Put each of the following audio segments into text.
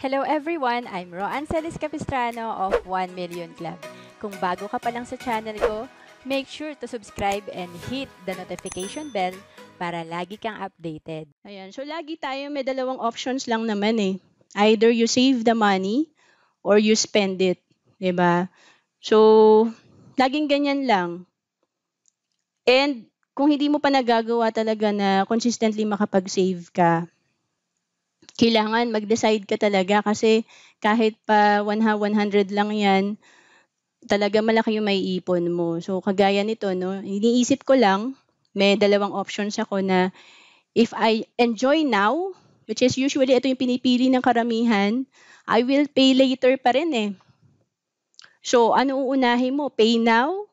Hello everyone, I'm Roan Celis Capistrano of 1 Million Club. Kung bago ka pa lang sa channel ko, make sure to subscribe and hit the notification bell para lagi kang updated. Ayan, so lagi tayo may dalawang options lang naman eh. Either you save the money or you spend it, 'di ba? So, laging ganyan lang. And kung hindi mo pa nagagawa talaga na consistently makapag-save ka, kailangan mag-decide ka talaga kasi kahit pa 100 lang 'yan, talaga malaki yung maiipon mo. So, kagaya nito, no, iniisip ko lang, may dalawang options ako na if I enjoy now, which is usually ito yung pinipili ng karamihan, I will pay later pa rin eh. So, ano uunahin mo? Pay now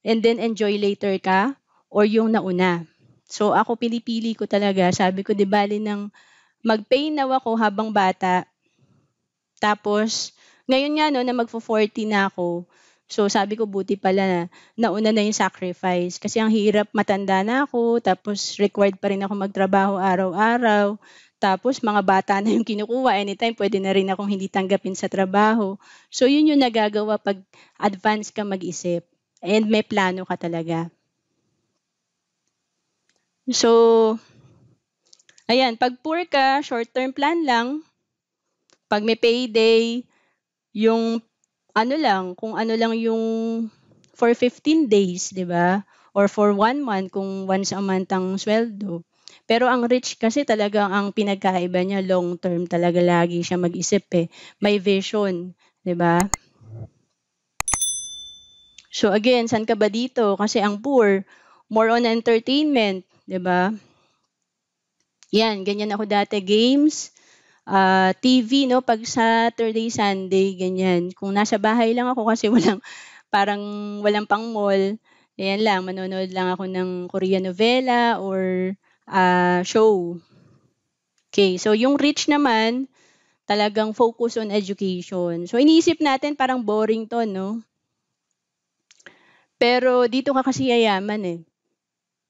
and then enjoy later ka or yung nauna? So, ako pinipili ko talaga. Sabi ko, di bali ng mag-pay now ako habang bata. Tapos, ngayon nga no, na magfo-40 na ako. So, sabi ko, buti pala na nauna na yung sacrifice. Kasi ang hirap, matanda na ako, tapos required pa rin ako magtrabaho araw-araw. Tapos, mga bata na yung kinukuha. Anytime, pwede na rin akong hindi tanggapin sa trabaho. So, yun yung nagagawa pag advance ka mag-isip. And may plano ka talaga. So, ayan, pag poor ka, short-term plan lang. Pag may payday, yung ano lang, kung ano lang yung for 15 days, 'di ba? Or for 1 month kung once a month ang sweldo. Pero ang rich kasi talagang ang pinagkaiba niya long term talaga lagi siya mag-isip eh. May vision, 'di ba? So again, saan ka ba dito? Kasi ang poor, more on entertainment, 'di ba? Yan, ganyan ako dati, games, TV, no, pag Saturday, Sunday, ganyan. Kung nasa bahay lang ako kasi parang walang pang mall, ayan lang, manonood lang ako ng Korean novela or show. Okay, so yung rich naman, talagang focus on education. So iniisip natin parang boring to, no? Pero dito ka kasi yayaman eh.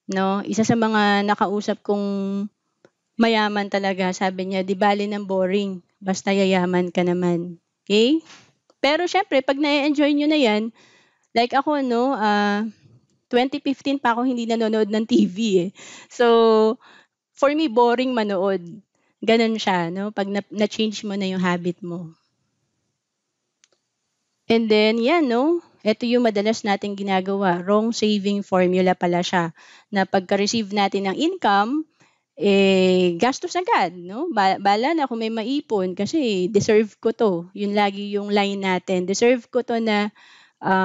No? Isa sa mga nakausap kong mayaman talaga, sabi niya, di bali ng boring, basta yayaman ka naman. Okay? Pero syempre, pag na-enjoy nyo na yan, like ako, no, 2015 pa ako hindi nanonood ng TV eh. So, for me, boring manood. Ganun siya, no? Pag na-change mo na yung habit mo. And then, yan, no? Ito yung madalas nating ginagawa. Wrong saving formula pala siya. Na pagka-receive natin ng income, gastos agad, no? Bala na kung may maipon kasi deserve ko to. Yun lagi yung line natin. Deserve ko to na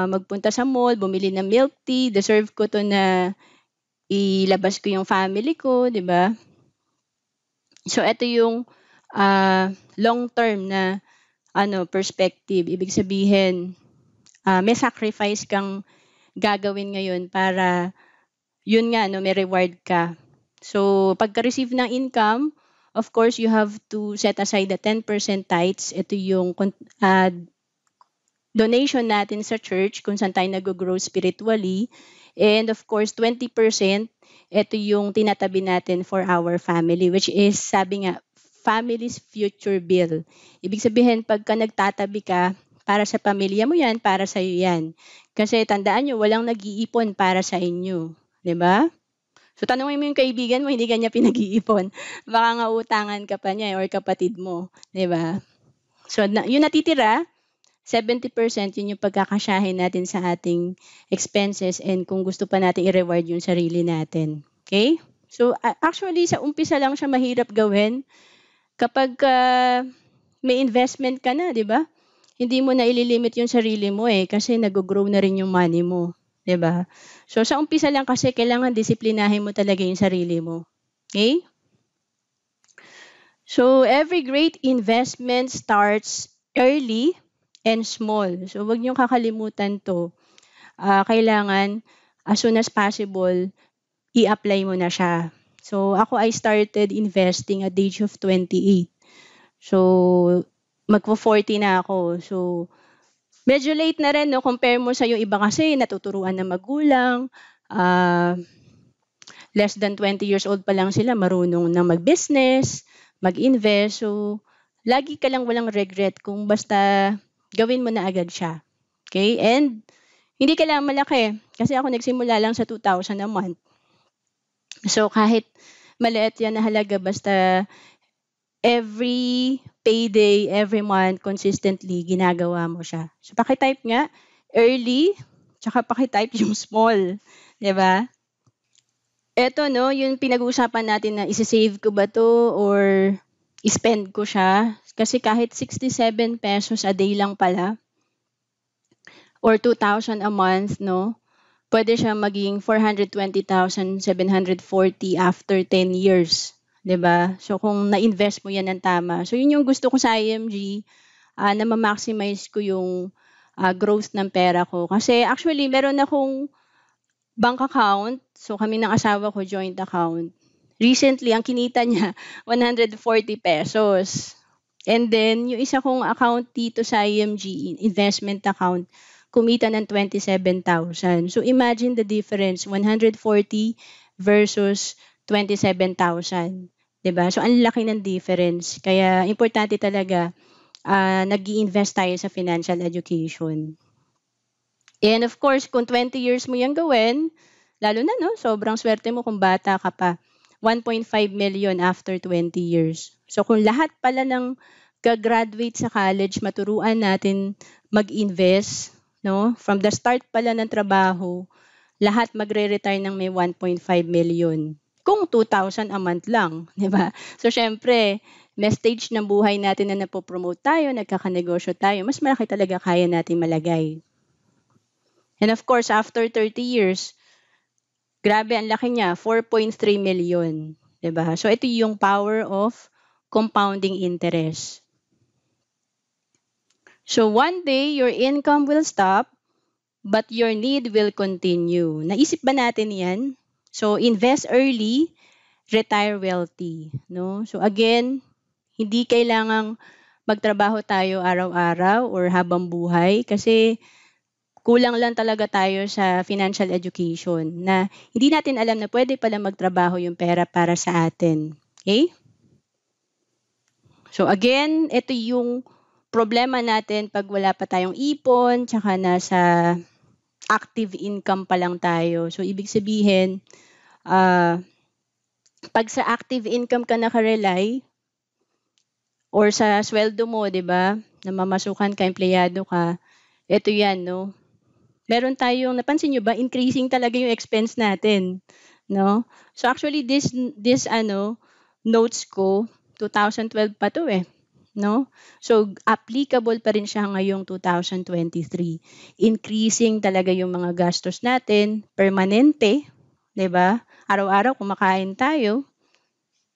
magpunta sa mall, bumili ng milk tea. Deserve ko to na ilabas ko yung family ko, di ba? So, ito yung long term na perspective. Ibig sabihin, may sacrifice kang gagawin ngayon para yun nga, no, may reward ka. So, pagka-receive ng income, of course, you have to set aside the 10% tithes. Ito yung donation natin sa church kung saan tayo nag-grow spiritually. And of course, 20%, ito yung tinatabi natin for our family, which is, sabi nga, family's future bill. Ibig sabihin, pagka nagtatabi ka, para sa pamilya mo yan, para sa iyo yan. Kasi tandaan nyo, walang nag-iipon para sa inyo. 'Di ba? So, tanungin mo yung kaibigan mo, hindi ka niya pinag-iipon. Baka nga utangan ka pa niya or kapatid mo. 'Di ba? So, yung natitira, 70% yun yung pagkakasyahin natin sa ating expenses and kung gusto pa natin i-reward yung sarili natin. Okay? So, actually, sa umpisa lang siya mahirap gawin. Kapag may investment ka na, di ba? Hindi mo na ililimit yung sarili mo eh kasi nag-grow na rin yung money mo. 'Di ba? So sa umpisa lang kasi kailangan disiplinahin mo talaga yung sarili mo. Okay? So every great investment starts early and small. So wag niyo kakalimutan 'to. Kailangan as soon as possible i-apply mo na siya. So ako I started investing at the age of 28. So magpo-40 na ako. So medyo late na rin, no? Compare mo sa yung iba kasi natuturuan ng magulang, less than 20 years old pa lang sila, marunong na mag-business, mag-invest. So, lagi ka lang walang regret kung basta gawin mo na agad siya. Okay? And hindi kailangan malaki. Kasi ako nagsimula lang sa 2,000 a month. So kahit maliit yan na halaga, basta every payday, every month, consistently, ginagawa mo siya. So pakitype nga, early, tsaka pakitype yung small. 'Di ba? Eto no, yung pinag-uusapan natin na isi-save ko ba to or i-spend ko siya. Kasi kahit 67 pesos a day lang pala, or 2,000 a month, no? Pwede siya maging 420,740 after 10 years. 'Di ba? So kung na-invest mo yan ng tama. So yun yung gusto ko sa IMG, na ma-maximize ko yung growth ng pera ko. Kasi actually, meron akong bank account. So kami ng asawa ko, joint account. Recently, ang kinita niya, 140 pesos. And then, yung isa kong account dito sa IMG, investment account, kumita ng 27,000. So imagine the difference, 140 versus 27,000. 'Di ba? So ang laki ng difference. Kaya importante talaga nag-i-invest tayo sa financial education. And of course, kung 20 years mo 'yang gawin, lalo na no, sobrang swerte mo kung bata ka pa. 1.5 million after 20 years. So kung lahat pala ng gagraduate sa college, maturuan natin mag-invest, no? From the start pala ng trabaho, lahat magre-retire ng may 1.5 million. Kung 2,000 a month lang, di ba? So syempre, may stage ng buhay natin na napopromote tayo, nagkakanegosyo tayo, mas malaki talaga kaya natin malagay. And of course, after 30 years, grabe, ang laki niya, 4.3 million. 'Di ba? So ito yung power of compounding interest. So one day, your income will stop, but your need will continue. Naisip ba natin yan? So invest early, retire wealthy. No? So again, hindi kailangang magtrabaho tayo araw-araw or habang buhay kasi kulang lang talaga tayo sa financial education na hindi natin alam na pwede pala magtrabaho yung pera para sa atin. Okay? So again, ito yung problema natin pag wala pa tayong ipon, tsaka nasa active income pa lang tayo. So ibig sabihin, pag sa active income ka nakarely, or sa sweldo mo, di ba, na mamasukan ka, empleyado ka, ito yan, no? Meron tayong, napansin nyo ba, increasing talaga yung expense natin, no? So actually, this notes ko, 2012 pa to no? So applicable pa rin siya ngayong 2023. Increasing talaga yung mga gastos natin, permanente, 'di ba? Araw-araw kumakain tayo.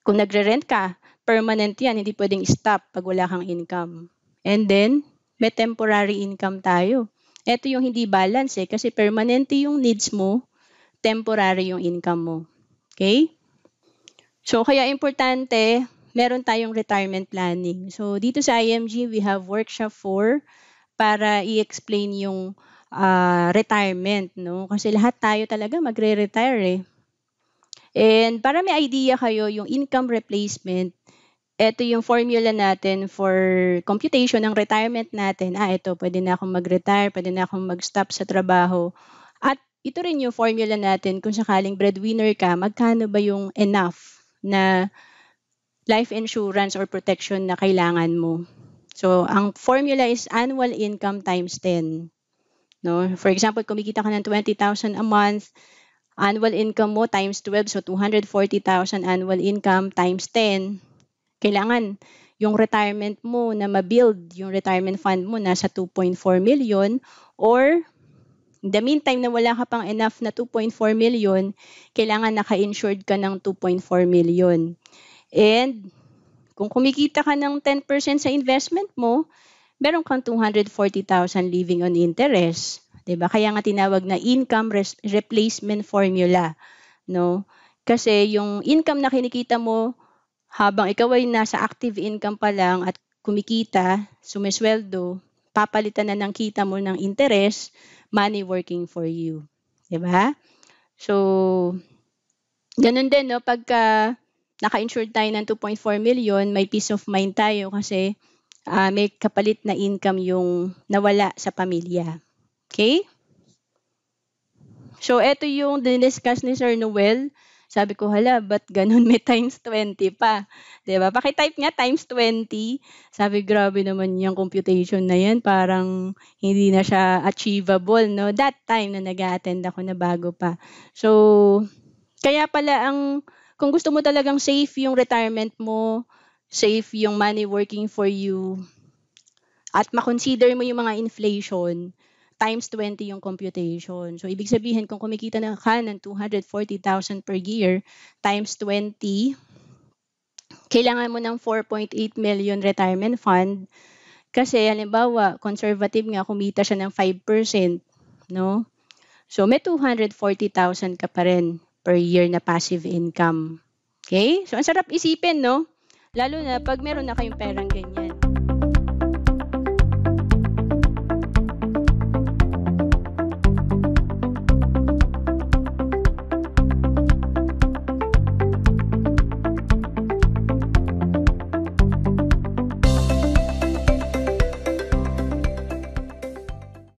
Kung nagre-rent ka, permanent 'yan, hindi pwedeng stop pag wala kang income. And then, may temporary income tayo. Ito yung hindi balance kasi permanente yung needs mo, temporary yung income mo. Okay? So, kaya importante, meron tayong retirement planning. So, dito sa IMG, we have workshop 4 para i-explain yung retirement, no? Kasi lahat tayo talaga magre-retire And para may idea kayo, yung income replacement, ito yung formula natin for computation ng retirement natin. Ito, pwede na akong mag-retire, pwede na akong mag-stop sa trabaho. At ito rin yung formula natin kung sakaling breadwinner ka, magkano ba yung enough na life insurance or protection na kailangan mo. So, ang formula is annual income times 10. No? For example, kumikita ka ng 20,000 a month, annual income mo times 12, so 240,000 annual income times 10. Kailangan yung retirement mo na ma-build, yung retirement fund mo nasa 2.4 million or in the meantime na wala ka pang enough na 2.4 million, kailangan naka-insured ka ng 2.4 million. And kung kumikita ka ng 10% sa investment mo, meron kang 240,000 living on interest. 'Di ba? Kaya nga tinawag na income replacement formula, no? Kasi yung income na kinikita mo habang ikaw ay nasa active income pa lang at kumikita, sumisweldo, papalitan na ng kita mo ng interest, money working for you. 'Di ba? So, ganun din, no? Pagka naka-insured tayo ng 2.4 million, may peace of mind tayo kasi may kapalit na income yung nawala sa pamilya. Okay? So, ito yung diniscuss ni Sir Noel. Sabi ko, hala, ba't ganun may times 20 pa? Diba? Pakitype nga times 20. Sabi, grabe naman yung computation na yan. Parang hindi na siya achievable, no? That time na nag-attend ako na bago pa. So, kaya pala kung gusto mo talagang safe yung retirement mo, safe yung money working for you, at makonsider mo yung mga inflation, times 20 yung computation. So, ibig sabihin, kung kumikita na ka ng 240,000 per year, times 20, kailangan mo ng 4.8 million retirement fund. Kasi, halimbawa, conservative nga, kumita siya ng 5%, no? So, may 240,000 ka pa rin per year na passive income. Okay? So, ang sarap isipin, no? Lalo na pag meron na kayong perang ganyan.